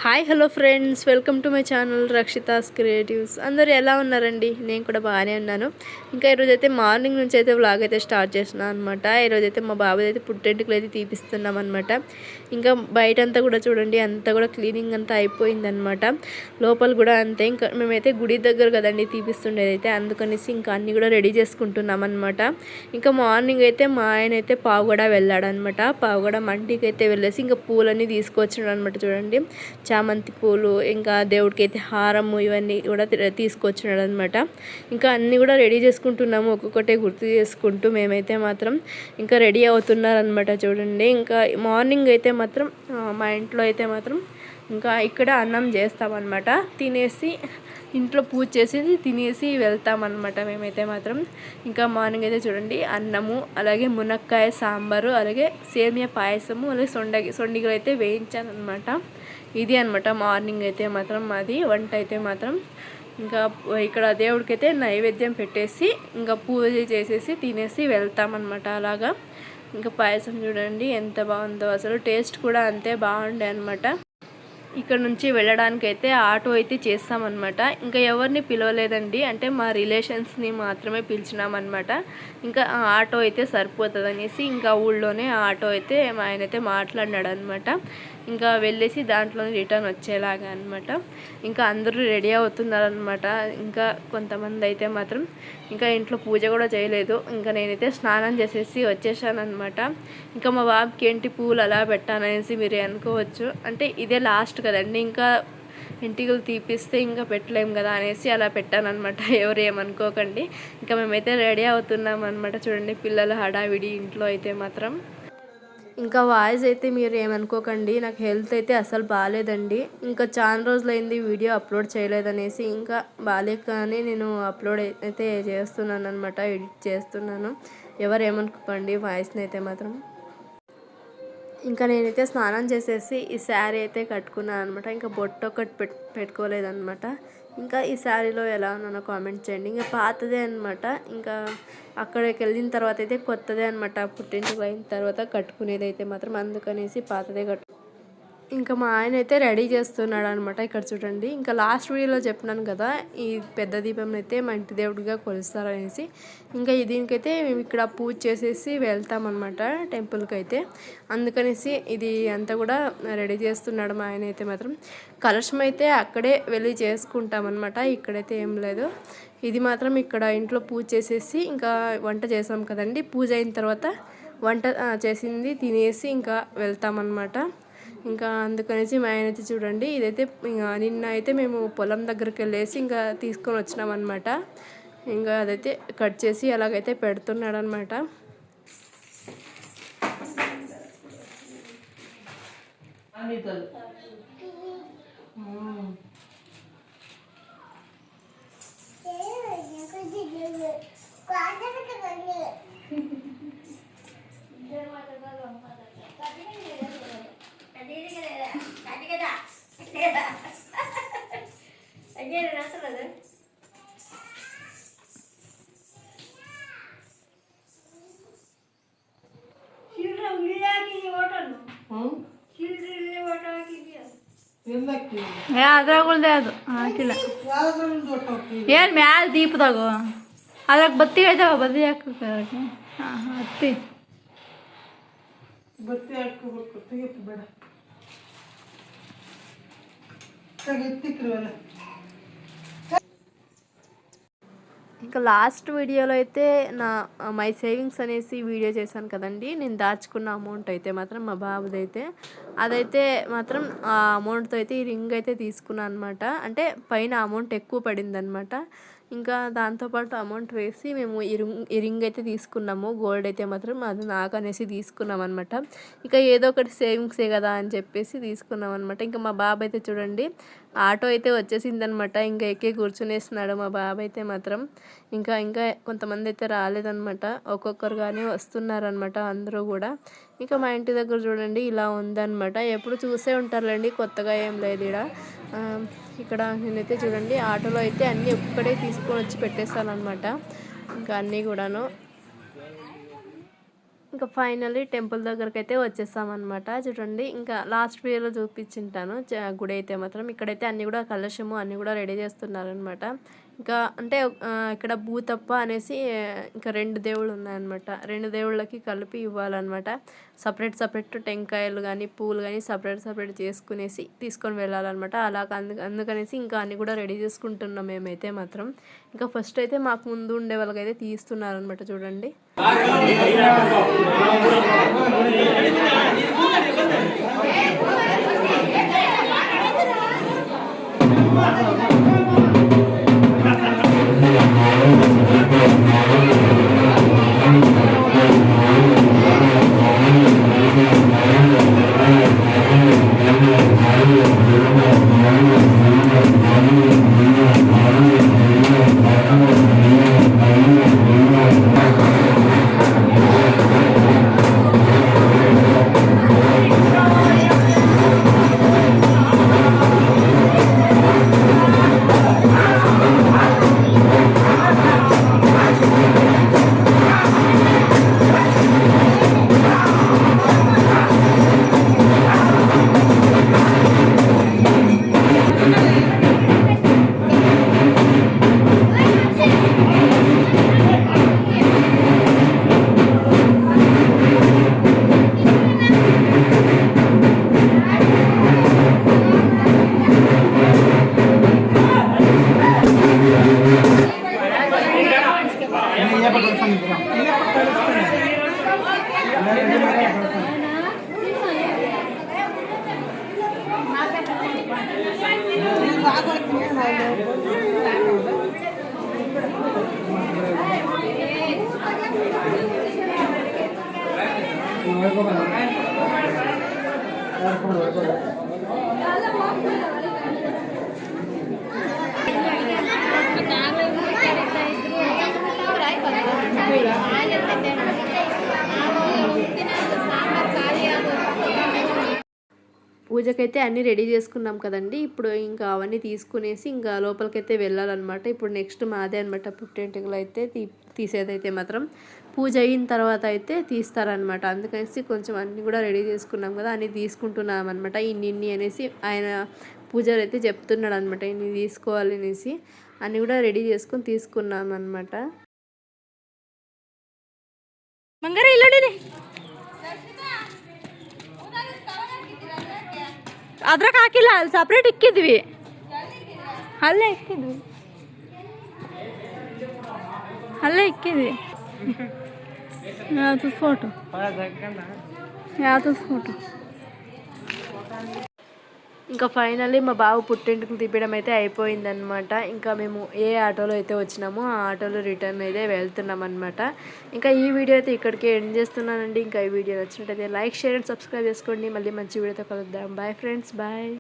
Hi hello friends, welcome to my channel Rakshita's creatives. అందరూ ఎలా ఉన్నారండి? నేను కూడా బాగానే ఉన్నాను. ఇంకా ఈరోజైతే మార్నింగ్ నుంచి అయితే వ్లాగ్ అయితే స్టార్ట్ చేస్తున్నాను అనమాట. ఈరోజైతే మా బాబు అయితే పుట్టెంటుకలు అయితే తీపిస్తున్నాం అనమాట. ఇంకా బయట అంతా కూడా చూడండి, అంతా కూడా క్లీనింగ్ అంతా అయిపోయిందనమాట. లోపల కూడా అంతే. ఇంకా మేమైతే గుడి దగ్గర కదండి తీపిస్తుండేది అయితే, అందుకనేసి ఇంకా అన్నీ కూడా రెడీ చేసుకుంటున్నాం అనమాట. ఇంకా మార్నింగ్ అయితే మా ఆయన అయితే పావుగడ వెళ్ళాడనమాట. పావుగడ మంటికి అయితే వెళ్ళేసి ఇంకా పూలన్నీ తీసుకొచ్చినాడు అనమాట. చూడండి, చామంతి పూలు, ఇంకా దేవుడికి అయితే హారము, ఇవన్నీ కూడా తీసుకొచ్చినాడు అనమాట. ఇంకా అన్నీ కూడా రెడీ చేసుకుంటున్నాము, ఒక్కొక్కటే గుర్తు చేసుకుంటూ. మేమైతే మాత్రం ఇంకా రెడీ అవుతున్నారనమాట. చూడండి, ఇంకా మార్నింగ్ అయితే మాత్రం మా ఇంట్లో అయితే మాత్రం ఇంకా ఇక్కడ అన్నం చేస్తామన్నమాట. తినేసి ఇంట్లో పూజ చేసేసి తినేసి వెళ్తామన్నమాట మేమైతే మాత్రం. ఇంకా మార్నింగ్ అయితే చూడండి, అన్నము, అలాగే మునక్కాయ సాంబారు, అలాగే సేమియా పాయసము, అలాగే సొండిగలు అయితే వేయించాను అనమాట. ఇది అనమాట మార్నింగ్ అయితే మాత్రం మాది వంట అయితే మాత్రం. ఇంకా ఇక్కడ దేవుడికి అయితే నైవేద్యం పెట్టేసి ఇంకా పూజ చేసేసి తినేసి వెళ్తామన్నమాట. అలాగా ఇంకా పాయసం చూడండి ఎంత బాగుందో, అసలు టేస్ట్ కూడా అంతే బాగుండే అనమాట. ఇక్కడ నుంచి వెళ్ళడానికి అయితే ఆటో అయితే చేస్తామన్నమాట. ఇంకా ఎవరిని పిలవలేదండి, అంటే మా రిలేషన్స్ని మాత్రమే పిలిచినామన్నమాట. ఇంకా ఆటో అయితే సరిపోతుంది అనేసి ఇంకా ఊళ్ళోనే ఆటో అయితే మా ఆయన అయితే మాట్లాడినాడు అనమాట. ఇంకా వెళ్ళేసి దాంట్లోనే రిటర్న్ వచ్చేలాగా అనమాట. ఇంకా అందరూ రెడీ అవుతున్నారనమాట. ఇంకా కొంతమంది అయితే మాత్రం ఇంకా ఇంట్లో పూజ కూడా చేయలేదు. ఇంకా నేనైతే స్నానం చేసేసి వచ్చేసాను అనమాట. ఇంకా మా బాబుకి ఏంటి పూలు అలా పెట్టాననేసి మీరు అనుకోవచ్చు, అంటే ఇదే లాస్ట్ కదండి, ఇంకా ఇంటికలు తీపిస్తే ఇంకా పెట్టలేము కదా అనేసి అలా పెట్టానమాట. ఎవరు ఏమనుకోకండి. ఇంకా మేమైతే రెడీ అవుతున్నాం అనమాట. చూడండి, పిల్లల హడావిడి ఇంట్లో అయితే మాత్రం. ఇంకా వాయిస్ అయితే మీరు ఏమనుకోకండి, నాకు హెల్త్ అయితే అసలు బాగాలేదండి. ఇంకా చాలా రోజులైంది వీడియో అప్లోడ్ చేయలేదనేసి, ఇంకా బాగాలేకనే నేను అప్లోడ్ అయితే చేస్తున్నాను అనమాట, ఎడిట్ చేస్తున్నాను. ఎవరు ఏమనుకోకండి వాయిస్ని అయితే మాత్రం. ఇంకా నేనైతే స్నానం చేసేసి ఈ శారీ అయితే కట్టుకున్నాను అనమాట. ఇంకా బొట్టు ఒకటి పెట్టుకోలేదన్నమాట. ఇంకా ఈ శారీలో ఎలా ఉన్నానో కామెంట్ చేయండి. ఇంకా పాతదే అనమాట. ఇంకా అక్కడికి వెళ్ళిన తర్వాత అయితే కొత్తదే అనమాట. పుట్టింటికి అయిన తర్వాత కట్టుకునేది అయితే మాత్రం, అందుకనేసి పాతదే ఇంకా మా ఆయన అయితే రెడీ చేస్తున్నాడు అనమాట. ఇక్కడ చూడండి, ఇంకా లాస్ట్ వీడియోలో చెప్పినాను కదా, ఈ పెద్ద దీపం అయితే మా ఇంటి దేవుడిగా కొలుస్తారనేసి. ఇంకా దీనికైతే మేము ఇక్కడ పూజ చేసేసి వెళ్తామన్నమాట టెంపుల్కి అయితే. అందుకనేసి ఇది అంతా కూడా రెడీ చేస్తున్నాడు మా ఆయన అయితే మాత్రం. కలశం అయితే అక్కడే వెళ్ళి చేసుకుంటామన్నమాట, ఇక్కడైతే ఏం లేదు. ఇది మాత్రం ఇక్కడ ఇంట్లో పూజ చేసేసి ఇంకా వంట చేసాం కదండి, పూజ అయిన తర్వాత వంట చేసింది తినేసి ఇంకా వెళ్తామన్నమాట. ఇంకా అందుకనేసి మా ఆయన అయితే చూడండి, ఇదైతే ఇంకా నిన్న అయితే మేము పొలం దగ్గరికి వెళ్ళేసి ఇంకా తీసుకొని వచ్చినాం అనమాట. ఇంకా అదైతే కట్ చేసి అలాగైతే పెడుతున్నాడు అనమాట. ಅದ್ರಾಗಲ್ದೆ ಅದು ಹಾಕಿಲ್ಲ ಏನು ಮ್ಯಾಲ ದೀಪದಾಗ ಅದ್ರಾಗ ಬತ್ತಿ ಇದಾವ, ಬದಿ ಹಾಕಕ್ಕೆ ಹತ್ತಿ ಬತ್ತಿ ಹಾಕೋಬೇಕು. ತೆಗಿತು ಬೇಡ, ತೆಗಿತ್ತಿಕ್ರವಲ್ಲ. ఇంకా లాస్ట్ వీడియోలో అయితే మై సేవింగ్స్ అనేసి వీడియో చేశాను కదండి, నేను దాచుకున్న అమౌంట్ అయితే మాత్రం మా బాబుదైతే, అదైతే మాత్రం ఆ అమౌంట్తో అయితే ఈ రింగ్ అయితే తీసుకున్నాను అనమాట. అంటే పైన అమౌంట్ ఎక్కువ పడింది అనమాట. ఇంకా దాంతోపాటు అమౌంట్ వేసి మేము ఈ రింగ్ అయితే తీసుకున్నాము. గోల్డ్ అయితే మాత్రం అది నాకు అనేసి తీసుకున్నాం అనమాట. ఇంకా ఏదో ఒకటి సేవింగ్సే కదా అని చెప్పేసి తీసుకున్నాం అనమాట. ఇంకా మా బాబు అయితే చూడండి, ఆటో అయితే వచ్చేసిందనమాట. ఇంకా ఎక్కి కూర్చునేస్తున్నాడు మా బాబు అయితే మాత్రం. ఇంకా కొంతమంది అయితే రాలేదనమాట, ఒక్కొక్కరుగానే వస్తున్నారనమాట అందరూ కూడా. ఇంకా మా ఇంటి దగ్గర చూడండి ఇలా ఉందన్నమాట. ఎప్పుడు చూసే ఉంటారులేండి, కొత్తగా ఏం లేదు ఇక్కడ. నేనైతే చూడండి ఆటోలో అయితే అన్నీ ఒక్కడే తీసుకొని వచ్చి పెట్టేస్తాను అనమాట. ఇంకా అన్నీ కూడాను. ఇంకా ఫైనల్లీ టెంపుల్ దగ్గరికి అయితే వచ్చేసామన్నమాట. చూడండి ఇంకా లాస్ట్ వీడియోలో చూపించింటాను గుడి అయితే మాత్రం. ఇక్కడైతే అన్నీ కూడా కలశము అన్నీ కూడా రెడీ చేస్తున్నారనమాట. ఇంకా అంటే ఇక్కడ భూతప్ప అనేసి ఇంకా 2 దేవుళ్ళు ఉన్నాయన్నమాట. 2 దేవుళ్ళకి కలిపి ఇవ్వాలన్నమాట. సపరేట్ టెంకాయలు కానీ పూలు కానీ సపరేట్ చేసుకునేసి తీసుకొని వెళ్ళాలన్నమాట. అందుకనేసి ఇంకా అన్నీ కూడా రెడీ చేసుకుంటున్నాం మేమైతే మాత్రం. ఇంకా ఫస్ట్ అయితే మాకు ముందు ఉండే వాళ్ళకైతే తీస్తున్నారనమాట. చూడండి పూజకైతే అన్నీ రెడీ చేసుకున్నాం కదండి. ఇప్పుడు ఇంకా అవన్నీ తీసుకునేసి ఇంకా లోపలికైతే వెళ్ళాలన్నమాట. ఇప్పుడు నెక్స్ట్ మాదే అనమాట పుట్టెంటుకలు అయితే తీసేదైతే మాత్రం. పూజ అయిన తర్వాత అయితే తీస్తారనమాట. అందుకనేసి కొంచెం అన్నీ కూడా రెడీ చేసుకున్నాం కదా, అన్నీ తీసుకుంటున్నాం అనమాట. ఇన్ని అనేసి ఆయన పూజారి అయితే చెప్తున్నాడు అనమాట. ఇన్ని తీసుకోవాలి అనేసి అన్నీ కూడా రెడీ చేసుకొని తీసుకున్నాం అనమాట. మంగారు ఇల్లుడి ಅದ್ರಾಗ ಹಾಕಿಲ್ಲ, ಅಲ್ಲಿ ಸಪ್ರೇಟ್ ಇಕ್ಕಿದ್ವಿ, ಅಲ್ಲೇ ಇಕ್ಕಿದ್ವಿ, ಅಲ್ಲೇ ಇಕ್ಕಿದ್ವಿ. ಯಾವುದು ಫೋಟೋ ఇంకా ఫైనల్లీ మా బాబు పుట్టింటికి తిప్పడం అయితే అయిపోయిందనమాట. ఇంకా మేము ఏ ఆటోలో అయితే వచ్చినామో ఆ ఆటోలో రిటర్న్ అయితే వెళ్తున్నాం అనమాట. ఇంకా ఈ వీడియో అయితే ఇక్కడికి ఎండ్ చేస్తున్నానండి. ఇంకా ఈ వీడియో నచ్చినట్టయితే లైక్, షేర్ అండ్ సబ్స్క్రైబ్ చేసుకోండి. మళ్ళీ మంచి వీడియోతో కలుద్దాం. Bye friends, bye.